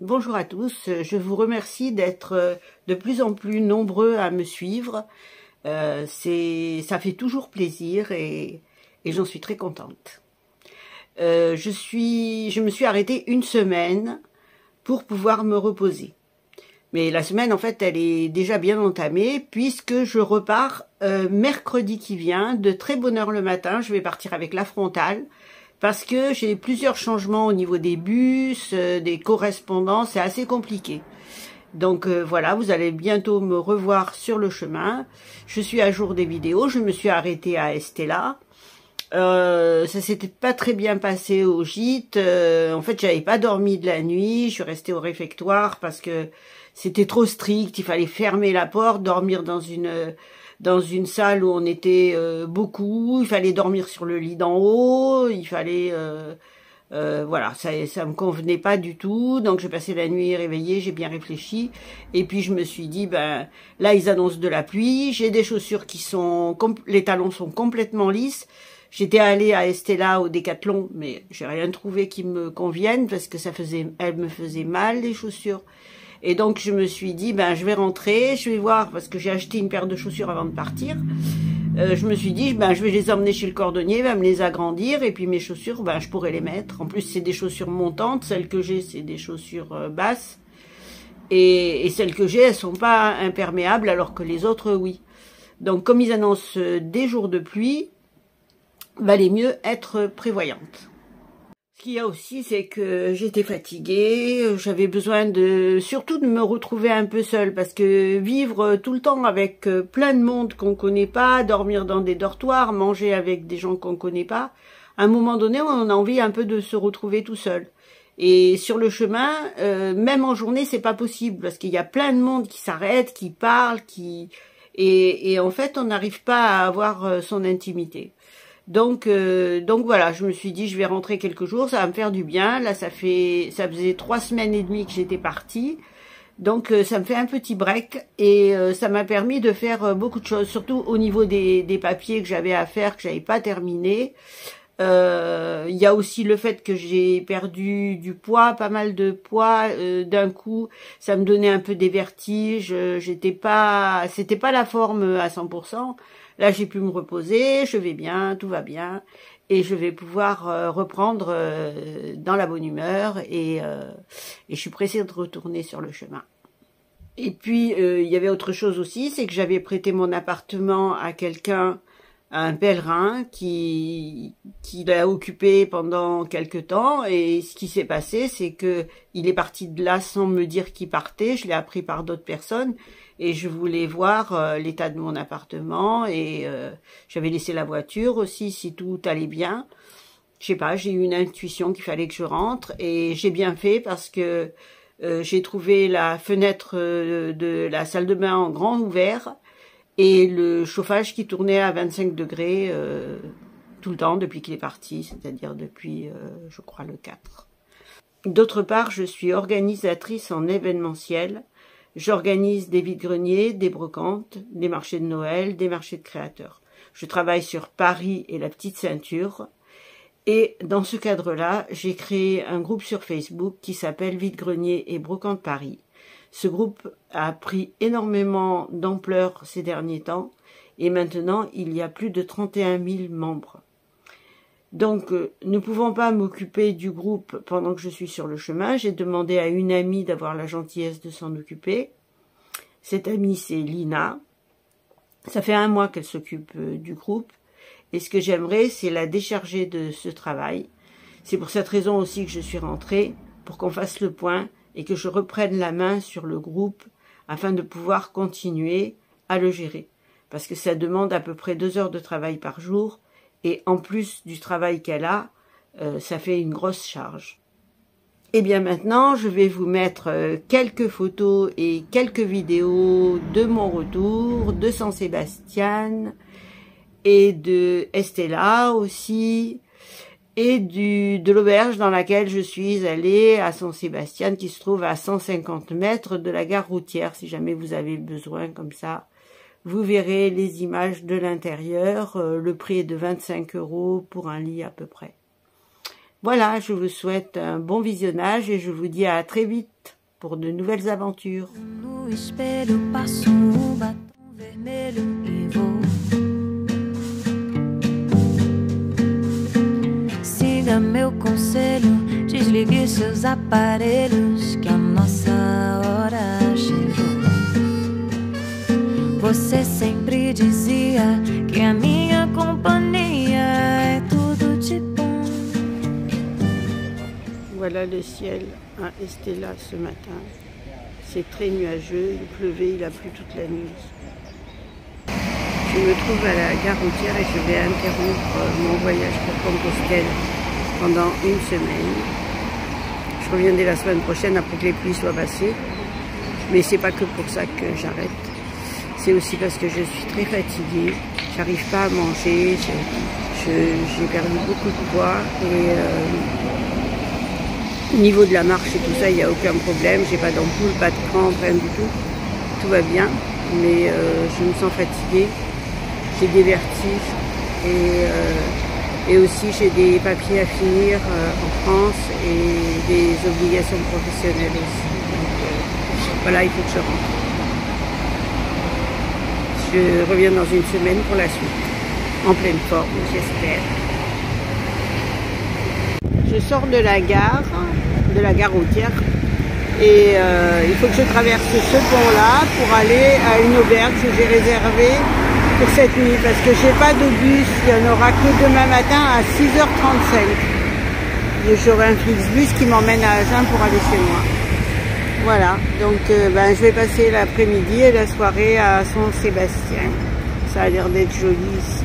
Bonjour à tous, je vous remercie d'être de plus en plus nombreux à me suivre. Ça fait toujours plaisir et j'en suis très contente. Je me suis arrêtée une semaine pour pouvoir me reposer. Mais la semaine, en fait, elle est déjà bien entamée puisque je repars mercredi qui vient, de très bonne heure le matin. Je vais partir avec la frontale parce que j'ai plusieurs changements au niveau des bus, des correspondances, c'est assez compliqué. Donc voilà, vous allez bientôt me revoir sur le chemin. Je suis à jour des vidéos, je me suis arrêtée à Estella. Ça s'était pas très bien passé au gîte. En fait, j'avais pas dormi de la nuit. Je suis restée au réfectoire parce que c'était trop strict. Il fallait fermer la porte, dormir dans une salle où on était beaucoup. Il fallait dormir sur le lit d'en haut. Il fallait voilà, ça me convenait pas du tout. Donc j'ai passé la nuit réveillée. J'ai bien réfléchi et puis je me suis dit ben là ils annoncent de la pluie. J'ai des chaussures qui sont les talons sont complètement lisses. J'étais allée à Estella au Décathlon, mais j'ai rien trouvé qui me convienne parce que elles me faisaient mal les chaussures. Et donc je me suis dit, ben je vais rentrer, je vais voir parce que j'ai acheté une paire de chaussures avant de partir. Je me suis dit, ben je vais les emmener chez le cordonnier, il va me les agrandir et puis mes chaussures, ben je pourrai les mettre. En plus c'est des chaussures montantes, celles que j'ai c'est des chaussures basses et celles que j'ai elles sont pas imperméables alors que les autres oui. Donc comme ils annoncent des jours de pluie, valait mieux être prévoyante. Ce qu'il y a aussi, c'est que j'étais fatiguée, j'avais besoin surtout de me retrouver un peu seule, parce que vivre tout le temps avec plein de monde qu'on connaît pas, dormir dans des dortoirs, manger avec des gens qu'on connaît pas, à un moment donné, on a envie un peu de se retrouver tout seul. Et sur le chemin, même en journée, c'est pas possible, parce qu'il y a plein de monde qui s'arrête, qui parle, et en fait, on n'arrive pas à avoir son intimité. Donc voilà, je me suis dit je vais rentrer quelques jours, ça va me faire du bien. Là ça faisait 3 semaines et demie que j'étais partie, donc ça me fait un petit break et ça m'a permis de faire beaucoup de choses, surtout au niveau des papiers que j'avais à faire que j'avais pas terminé. Il y a aussi le fait que j'ai perdu du poids, pas mal de poids d'un coup, ça me donnait un peu des vertiges. C'était pas la forme à 100%. Là, j'ai pu me reposer, je vais bien, tout va bien, et je vais pouvoir reprendre dans la bonne humeur, et je suis pressée de retourner sur le chemin. Et puis, il y avait autre chose aussi, c'est que j'avais prêté mon appartement à quelqu'un, à un pèlerin, qui l'a occupé pendant quelque temps, et ce qui s'est passé, c'est que il est parti de là sans me dire qu'il partait, je l'ai appris par d'autres personnes, et je voulais voir l'état de mon appartement et j'avais laissé la voiture aussi si tout allait bien. Je sais pas, j'ai eu une intuition qu'il fallait que je rentre et j'ai bien fait parce que j'ai trouvé la fenêtre de la salle de bain en grand ouvert et le chauffage qui tournait à 25 degrés tout le temps depuis qu'il est parti, c'est-à-dire depuis je crois le 4. D'autre part, je suis organisatrice en événementiel. J'organise des vide-greniers, des brocantes, des marchés de Noël, des marchés de créateurs. Je travaille sur Paris et la Petite Ceinture. Et dans ce cadre-là, j'ai créé un groupe sur Facebook qui s'appelle Vide-greniers et Brocante Paris. Ce groupe a pris énormément d'ampleur ces derniers temps. Et maintenant, il y a plus de 31 000 membres. Donc, ne pouvant pas m'occuper du groupe pendant que je suis sur le chemin, j'ai demandé à une amie d'avoir la gentillesse de s'en occuper. Cette amie, c'est Lina. Ça fait 1 mois qu'elle s'occupe du groupe. Et ce que j'aimerais, c'est la décharger de ce travail. C'est pour cette raison aussi que je suis rentrée, pour qu'on fasse le point et que je reprenne la main sur le groupe afin de pouvoir continuer à le gérer. Parce que ça demande à peu près 2 heures de travail par jour. Et en plus du travail qu'elle a, ça fait une grosse charge. Et bien maintenant, je vais vous mettre quelques photos et quelques vidéos de mon retour, de San Sébastien et de Estella aussi, et de l'auberge dans laquelle je suis allée à San Sébastien, qui se trouve à 150 mètres de la gare routière, si jamais vous avez besoin comme ça. Vous verrez les images de l'intérieur. Le prix est de 25 € pour un lit à peu près. Voilà, je vous souhaite un bon visionnage et je vous dis à très vite. pour de nouvelles aventures. No espelho passo o batom vermelho e vou. Siga meu conselho, desligue seus aparelhos, que a nossa hora chegou. Você sempre dizia que a minha companhia é tudo de bom. Voilà le ciel à Estella ce matin. C'est très nuageux, il pleuvait, il a plu toute la nuit. Je me trouve à la gare routière et je vais interrompre mon voyage pour Compostelle pendant une semaine. Je reviendrai la semaine prochaine après que les pluies soient passées. Mais c'est pas que pour ça que j'arrête. C'est aussi parce que je suis très fatiguée. J'arrive pas à manger. J'ai perdu beaucoup de poids et au niveau de la marche et tout ça, il n'y a aucun problème. J'ai pas d'ampoule, pas de crampes, rien du tout. Tout va bien. Mais je me sens fatiguée. J'ai des vertiges et aussi j'ai des papiers à finir en France et des obligations professionnelles aussi. Donc voilà, il faut que je rentre. Je reviens dans une semaine pour la suite, en pleine forme, j'espère. Je sors de la gare routière, et il faut que je traverse ce pont-là pour aller à une auberge que j'ai réservée pour cette nuit, parce que je n'ai pas de bus, il n'y en aura que demain matin à 6h35. Et j'aurai un Flixbus qui m'emmène à Agen pour aller chez moi. Voilà, donc je vais passer l'après-midi et la soirée à Saint-Sébastien. Ça a l'air d'être joli ici.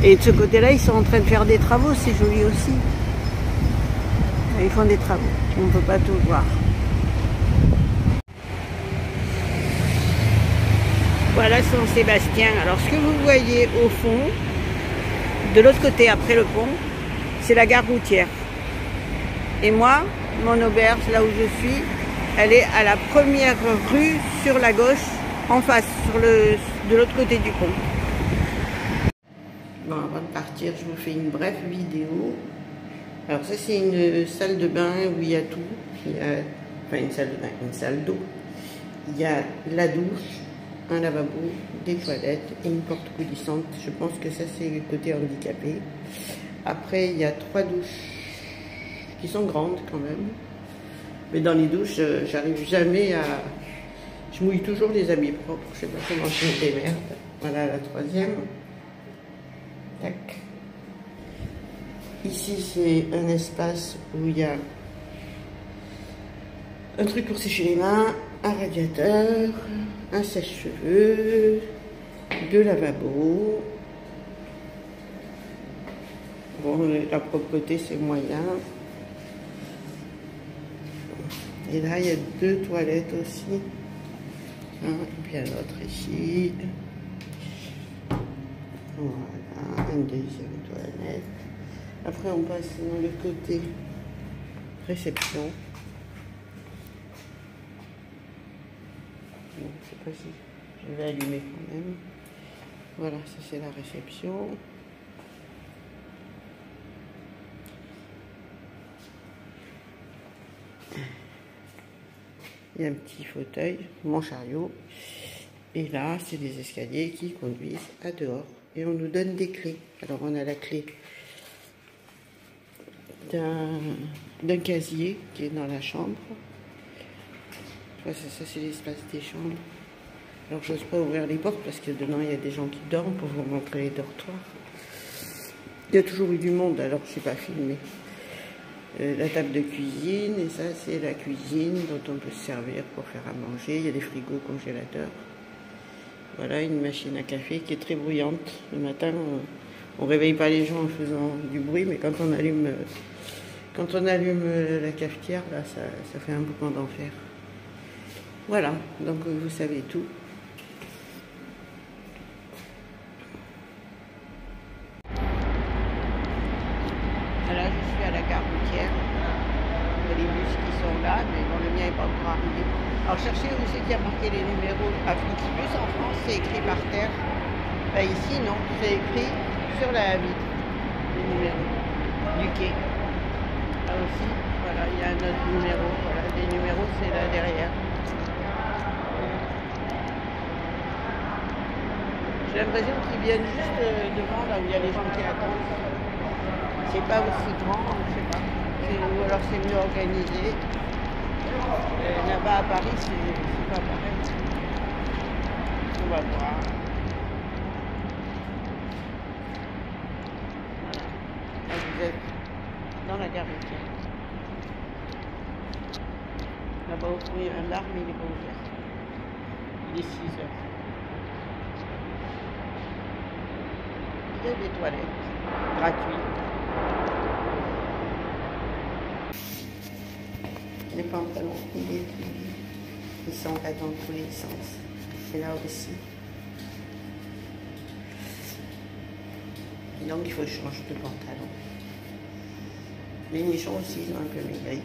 Et de ce côté-là, ils sont en train de faire des travaux, c'est joli aussi. Ils font des travaux, on ne peut pas tout voir. Voilà Saint-Sébastien. Alors ce que vous voyez au fond, de l'autre côté après le pont, c'est la gare routière. Et moi, mon auberge, là où je suis, elle est à la première rue sur la gauche, en face, de l'autre côté du pont. Bon, avant de partir, je vous fais une brève vidéo. Alors ça, c'est une salle de bain où il y a tout. Enfin, une salle de bain, une salle d'eau. Il y a la douche, un lavabo, des toilettes et une porte coulissante. Je pense que ça, c'est le côté handicapé. Après, il y a 3 douches qui sont grandes quand même. Mais dans les douches, j'arrive jamais à... Je mouille toujours les habits propres. Je sais pas comment je me démerde. Voilà la 3e. Tac. Ici, c'est un espace où il y a un truc pour sécher les mains, un radiateur, un sèche-cheveux, 2 lavabos. Bon, la propreté, c'est moyen. Et là, il y a 2 toilettes aussi. Et puis un autre ici. Voilà, une deuxième toilette. Après, on passe dans le côté réception. Je ne sais pas si je vais allumer quand même. Voilà, ça c'est la réception. Il y a un petit fauteuil, mon chariot. Et là, c'est des escaliers qui conduisent à dehors. Et on nous donne des clés. Alors, on a la clé d'un casier qui est dans la chambre. Ça c'est l'espace des chambres. Alors, j'ose pas ouvrir les portes parce que dedans, il y a des gens qui dorment pour vous montrer les dortoirs. Il y a toujours eu du monde, alors je ne suis pas filmée. La table de cuisine, et ça c'est la cuisine dont on peut se servir pour faire à manger. Il y a des frigos congélateurs. Voilà, une machine à café qui est très bruyante. Le matin, on réveille pas les gens en faisant du bruit, mais quand on allume la cafetière, là, ça fait un boucan d'enfer. Voilà, donc vous savez tout. Voilà, je suis à la gare routière. Il y a les bus qui sont là, mais bon, le mien n'est pas encore arrivé. Alors cherchez où c'est qu'il y a marqué les numéros. À Flixbus en France, c'est écrit par terre. Bah, ici, non, c'est écrit sur la vitre, les numéros du quai. Là aussi, voilà, il y a un autre numéro, voilà. Les numéros, c'est là derrière. J'ai l'impression qu'ils viennent juste devant, là où il y a les gens qui attendent. C'est pas aussi grand, je sais pas. Ou alors c'est mieux organisé. Là-bas à Paris, c'est pas pareil. On va voir. Voilà. Là, vous êtes dans la gare routière. Là-bas au fond, il y a un bar, mais il n'est pas ouvert. Il est 6 heures. Il y a des toilettes gratuites. Les pantalons, ils sont là dans tous les sens. Et là aussi. Donc il faut changer de pantalon. Les nichons aussi, ils ont un peu maigri.